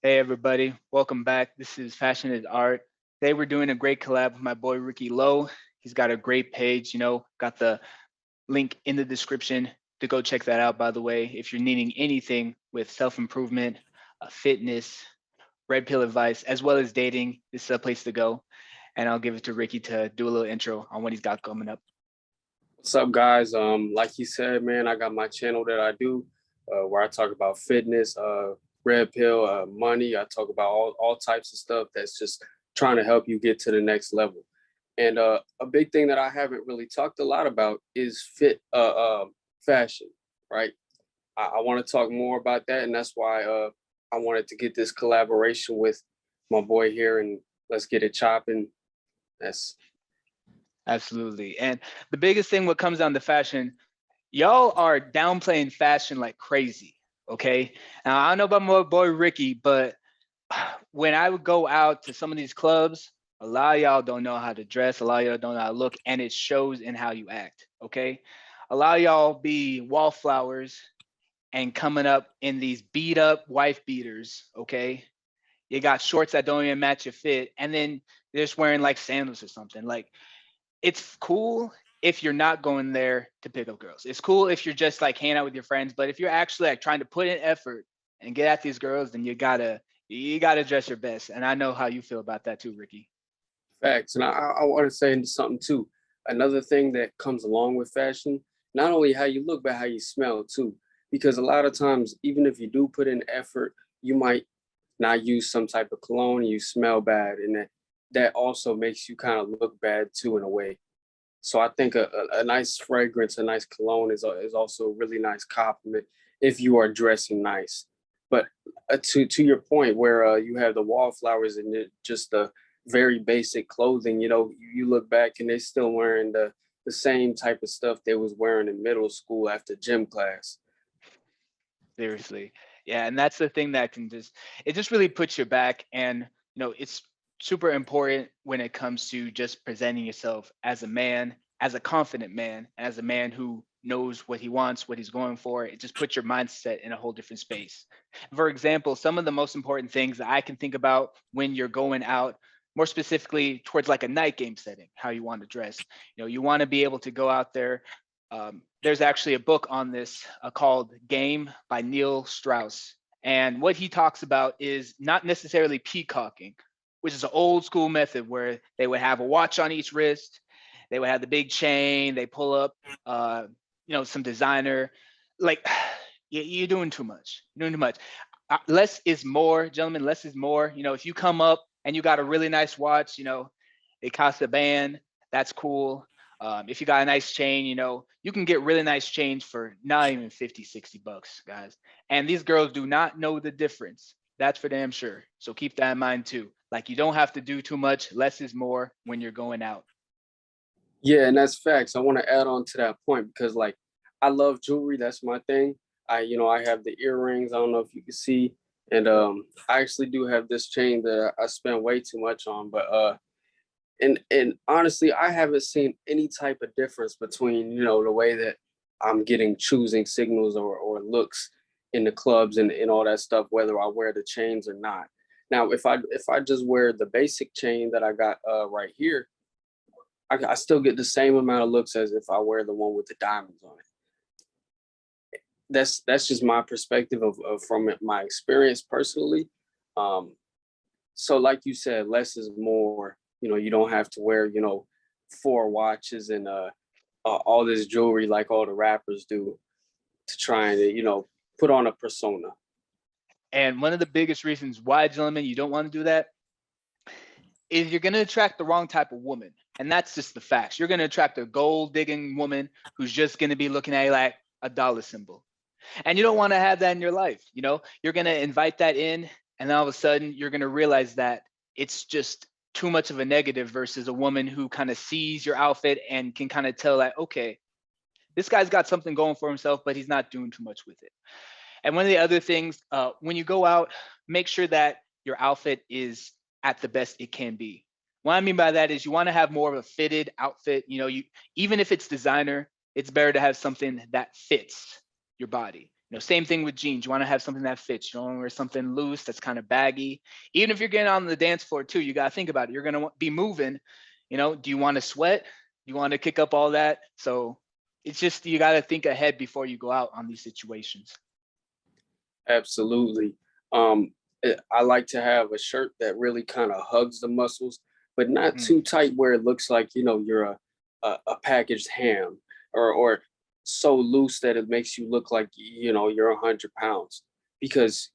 Hey everybody, welcome back. This is Fashion is Art. Today we're doing a great collab with my boy Ricky Lowe. He's got a great page, got the link in the description to go check that out, by the way. If you're needing anything with self-improvement, fitness, red pill advice, as well as dating, this is a place to go. And I'll give it to Ricky to do a little intro on what he's got coming up. What's up, guys? Like you said, man, I got my channel that I do where I talk about fitness, red pill, money. I talk about all types of stuff that's just trying to help you get to the next level. And a big thing that I haven't really talked a lot about is fashion, right? I want to talk more about that, and that's why I wanted to get this collaboration with my boy here, and let's get it chopping. That's Absolutely. And the biggest thing what comes down to fashion, y'all are downplaying fashion like crazy. Okay. Now I don't know about my boy Ricky, but when I would go out to some of these clubs, a lot of y'all don't know how to dress, a lot of y'all don't know how to look, and it shows in how you act. Okay. A lot of y'all be wallflowers and coming up in these beat up wife beaters. Okay. You got shorts that don't even match your fit, and then they're just wearing like sandals or something. Like, it's cool if you're not going there to pick up girls. It's cool if you're just like hanging out with your friends, but if you're actually like trying to put in effort and get at these girls, then you gotta dress your best. And I know how you feel about that too, Ricky. facts. And I want to say something too. Another thing that comes along with fashion, not only how you look, but how you smell too. Because a lot of times, even if you do put in effort, you might not use some type of cologne and you smell bad. And that also makes you kind of look bad too in a way. So I think a nice fragrance, a nice cologne is also a really nice compliment if you are dressing nice. But to your point, where you have the wallflowers and just the very basic clothing, you look back and they're still wearing the same type of stuff they was wearing in middle school after gym class. Seriously. Yeah, and that's the thing that can just really puts you back. And it's super important when it comes to just presenting yourself as a man, as a confident man, as a man who knows what he wants, what he's going for. It just puts your mindset in a whole different space. For example, some of the most important things that I can think about when you're going out, more specifically towards like a night game setting, how you want to dress. You want to be able to go out there. There's actually a book on this called Game by Neil Strauss. And what he talks about is not necessarily peacocking, which is an old school method where they would have a watch on each wrist, they would have the big chain, they pull up, some designer. Like, you're doing too much. You're doing too much. Less is more, gentlemen. Less is more. If you come up and you got a really nice watch, it costs a band. That's cool. If you got a nice chain, you can get really nice chains for not even 50, 60 bucks, guys. And these girls do not know the difference. That's for damn sure. So keep that in mind too. Like, you don't have to do too much. Less is more when you're going out. Yeah, and that's facts. I want to add on to that point because like I love jewelry. That's my thing. I have the earrings. I don't know if you can see, and I actually do have this chain that I spend way too much on. But and honestly, I haven't seen any type of difference between the way that I'm getting choosing signals or looks in the clubs and all that stuff, whether I wear the chains or not. Now, if I just wear the basic chain that I got right here, I still get the same amount of looks as if I wear the one with the diamonds on it. That's just my perspective of from my experience personally. Um, so like you said, less is more. You don't have to wear four watches and all this jewelry like all the rappers do to try and put on a persona. And one of the biggest reasons why, gentlemen, you don't want to do that is you're going to attract the wrong type of woman. And that's just the facts. You're going to attract a gold digging woman who's just going to be looking at you like a dollar symbol. And you don't want to have that in your life. You're going to invite that in, and then all of a sudden you're going to realize that it's just too much of a negative versus a woman who kind of sees your outfit and can kind of tell that, okay, this guy's got something going for himself, but he's not doing too much with it. And one of the other things, when you go out, make sure that your outfit is at the best it can be. What I mean by that is you want to have more of a fitted outfit. You even if it's designer, it's better to have something that fits your body. Same thing with jeans. You want to have something that fits. You don't want to wear something loose that's kind of baggy. Even if you're getting on the dance floor too, you got to think about it. You're going to be moving. Do you want to sweat? Do you want to kick up all that? So it's just, you got to think ahead before you go out on these situations. Absolutely. I like to have a shirt that really kind of hugs the muscles, but not Mm. too tight where it looks like, you're a packaged ham, or so loose that it makes you look like, you're 100 pounds. Because,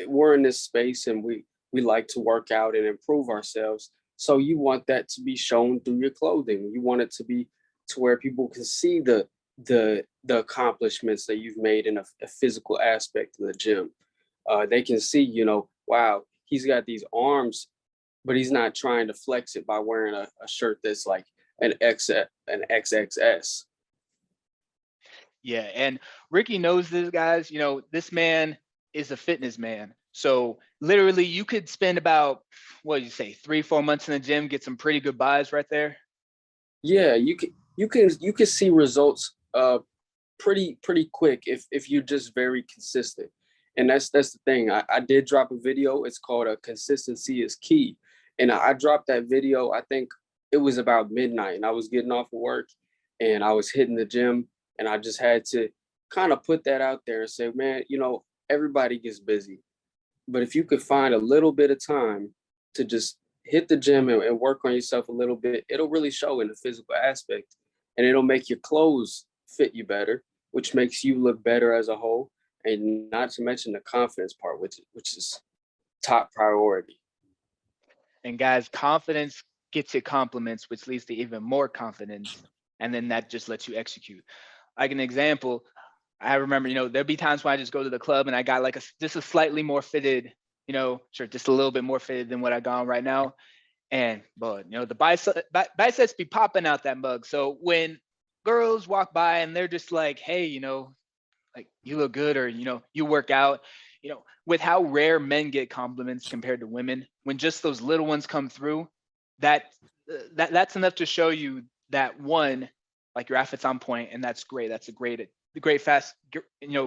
we're in this space and we like to work out and improve ourselves. So you want that to be shown through your clothing. You want it to be to where people can see the accomplishments that you've made in a physical aspect in the gym. They can see, wow, he's got these arms, but he's not trying to flex it by wearing a shirt that's like an XXS. Yeah, and Ricky knows this, guys. This man is a fitness man. So literally, you could spend about, what do you say, 3-4 months in the gym, get some pretty good buys right there. Yeah, you can see results pretty quick if you're just very consistent. And that's the thing. I did drop a video. It's called Consistency is Key. And I dropped that video, I think it was about midnight, and I was getting off of work and I was hitting the gym, and I just had to kind of put that out there and say, man, everybody gets busy. But if you could find a little bit of time to just hit the gym and work on yourself a little bit, it'll really show in the physical aspect, and it'll make your clothes fit you better, which makes you look better as a whole. And not to mention the confidence part, which is top priority. And guys, confidence gets you compliments, which leads to even more confidence. And then that just lets you execute. Like an example, I remember, there'd be times when I just go to the club and I got like just a slightly more fitted, shirt, just a little bit more fitted than what I got on right now. And, but, the biceps be popping out that mug. So when girls walk by and they're just like, hey, like you look good, or you work out, with how rare men get compliments compared to women, when just those little ones come through, that's enough to show you that, one, like your outfit's on point, and that's great. That's a great fast,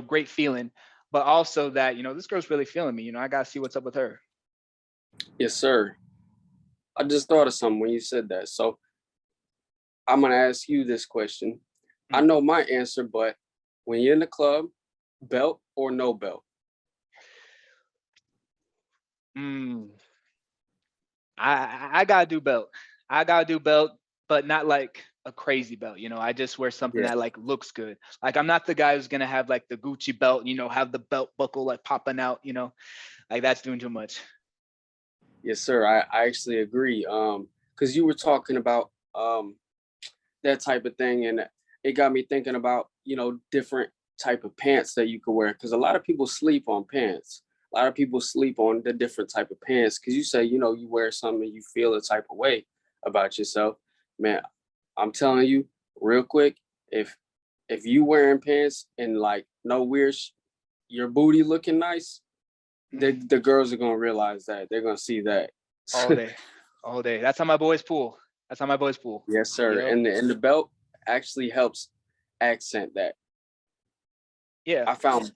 great feeling. But also that, this girl's really feeling me. I gotta see what's up with her. Yes, sir. I just thought of something when you said that. So I'm gonna ask you this question. I Mm. know my answer, but when you're in the club, belt or no belt? Mm. I gotta do belt. I gotta do belt, but not like a crazy belt. I just wear something Yeah. that like looks good. Like I'm not the guy who's gonna have like the Gucci belt, have the belt buckle like popping out, like that's doing too much. Yes, sir. I actually agree. Because you were talking about that type of thing, and it got me thinking about, different type of pants that you could wear. Because a lot of people sleep on pants. A lot of people sleep on the different type of pants. Because you say, you wear something and you feel a type of way about yourself. Man, I'm telling you, real quick, if you wearing pants and like no weird, your booty looking nice, the girls are gonna realize that. They're gonna see that. All day, all day. That's how my boys pull. That's how my boys pull. Yes, sir. Yep. And the belt actually helps accent that. Yeah. I found.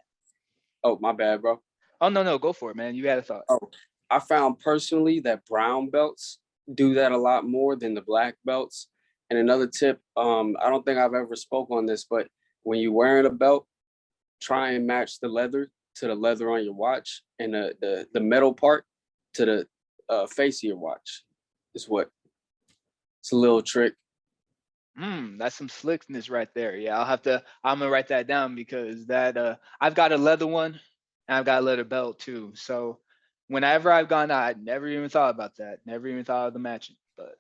Oh, my bad, bro. Oh no, no, go for it, man. You had a thought. Oh, I found personally that brown belts do that a lot more than the black belts. And another tip, I don't think I've ever spoke on this, but when you're wearing a belt, try and match the leather to the leather on your watch, and the metal part to the face of your watch. Is what it's a little trick. That's some slickness right there. Yeah, I'm gonna write that down, because that I've got a leather one and I've got a leather belt too. So whenever I've gone out, I never even thought about that. Never even thought of the matching. But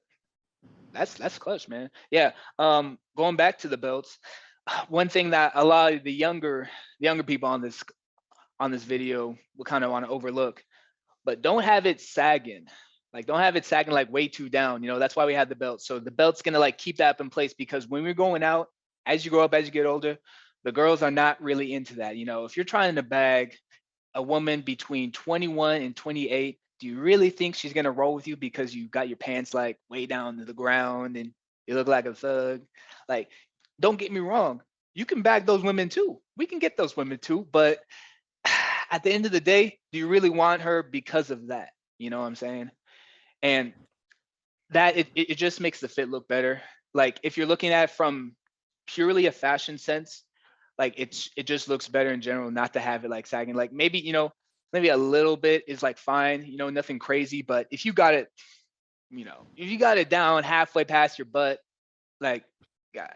that's clutch, man. Yeah. Going back to the belts, one thing that a lot of the younger people on this video will kind of want to overlook, but don't have it sagging. Like don't have it sagging like way too down. That's why we had the belt. So the belt's gonna like keep that up in place, because when we're going out, as you grow up, as you get older, the girls are not really into that. If you're trying to bag a woman between 21 and 28, do you really think she's gonna roll with you because you got your pants like way down to the ground and you look like a thug? Like, don't get me wrong, you can bag those women too. we can get those women too, but at the end of the day, do you really want her because of that? You know what I'm saying? And that it just makes the fit look better. Like if you're looking at it from purely a fashion sense, like it just looks better in general not to have it like sagging. Like maybe, maybe a little bit is like fine, nothing crazy. But if you got it, if you got it down halfway past your butt, like, God,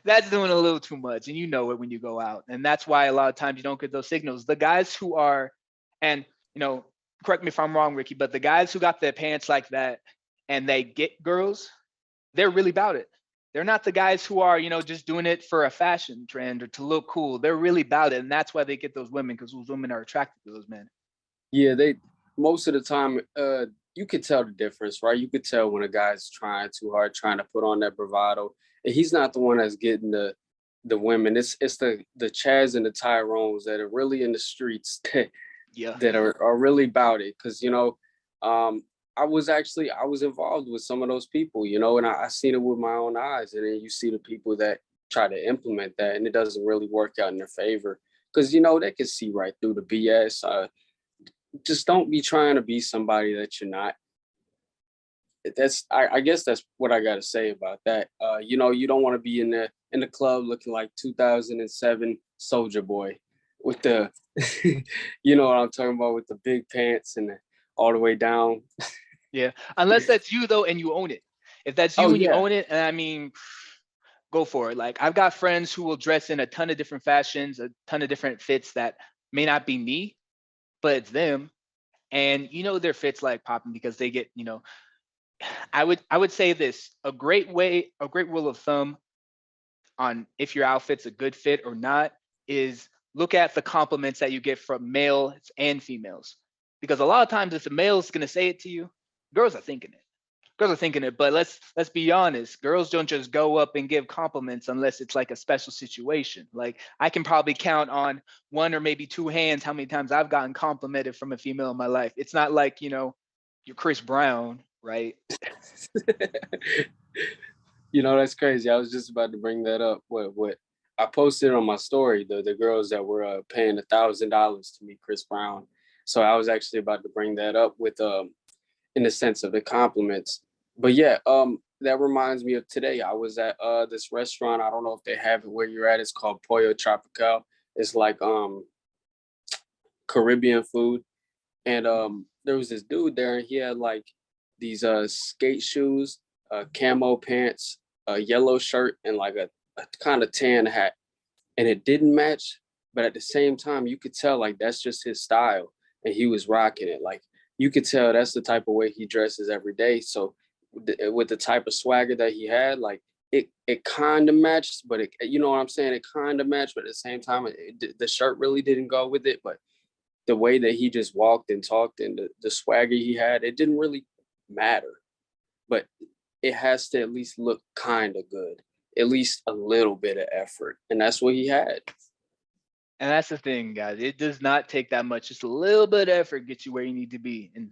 that's doing a little too much, and you know it when you go out, and that's why a lot of times you don't get those signals. The guys who are, and correct me if I'm wrong, Ricky, but the guys who got their pants like that and they get girls, they're really about it. They're not the guys who are, just doing it for a fashion trend or to look cool. They're really about it, and that's why they get those women because those women are attracted to those men. Yeah, they most of the time, you could tell the difference, right? You could tell when a guy's trying too hard, trying to put on that bravado, and he's not the one that's getting the women. It's the Chads and the Tyrones that are really in the streets Yeah. that are really about it. Because um, I was involved with some of those people, and I seen it with my own eyes. And then you see the people that try to implement that, and it doesn't really work out in their favor because they can see right through the BS. Just don't be trying to be somebody that you're not. I guess that's what I gotta say about that. You don't want to be in the club looking like 2007 Soldier Boy with the, you know what I'm talking about, with the big pants and all the way down. Yeah. Unless that's you though, and you own it. If that's Oh you and you yeah, own it, and I mean, go for it. Like I've got friends who will dress in a ton of different fashions, a ton of different fits that may not be me, but it's them. And their fits like popping because they get, I would say this, a great rule of thumb on if your outfit's a good fit or not is look at the compliments that you get from males and females. Because a lot of times if the male's gonna say it to you, girls are thinking it. Girls are thinking it, but let's be honest. Girls don't just go up and give compliments unless it's like a special situation. Like I can probably count on one or maybe two hands how many times I've gotten complimented from a female in my life. It's not like, you're Chris Brown, right? that's crazy. I was just about to bring that up. What I posted on my story, the girls that were paying $1,000 to meet Chris Brown. So I was actually about to bring that up with in the sense of the compliments. But yeah, that reminds me of today. I was at this restaurant. I don't know if they have it where you're at. It's called Pollo Tropical. It's like Caribbean food. And there was this dude there, and he had like these skate shoes, camo pants, a yellow shirt, and like a kind of tan hat. And it didn't match, but at the same time, you could tell like that's just his style, and he was rocking it. Like you could tell that's the type of way he dresses every day. So with the type of swagger that he had, like it kind of matched, but you know what I'm saying? It kind of matched, but at the same time, the shirt really didn't go with it. But the way that he just walked and talked and the swagger he had, it didn't really matter. But it has to at least look kind of good, at least a little bit of effort. And that's what he had. And that's the thing, guys. It does not take that much. Just a little bit of effort gets you where you need to be. And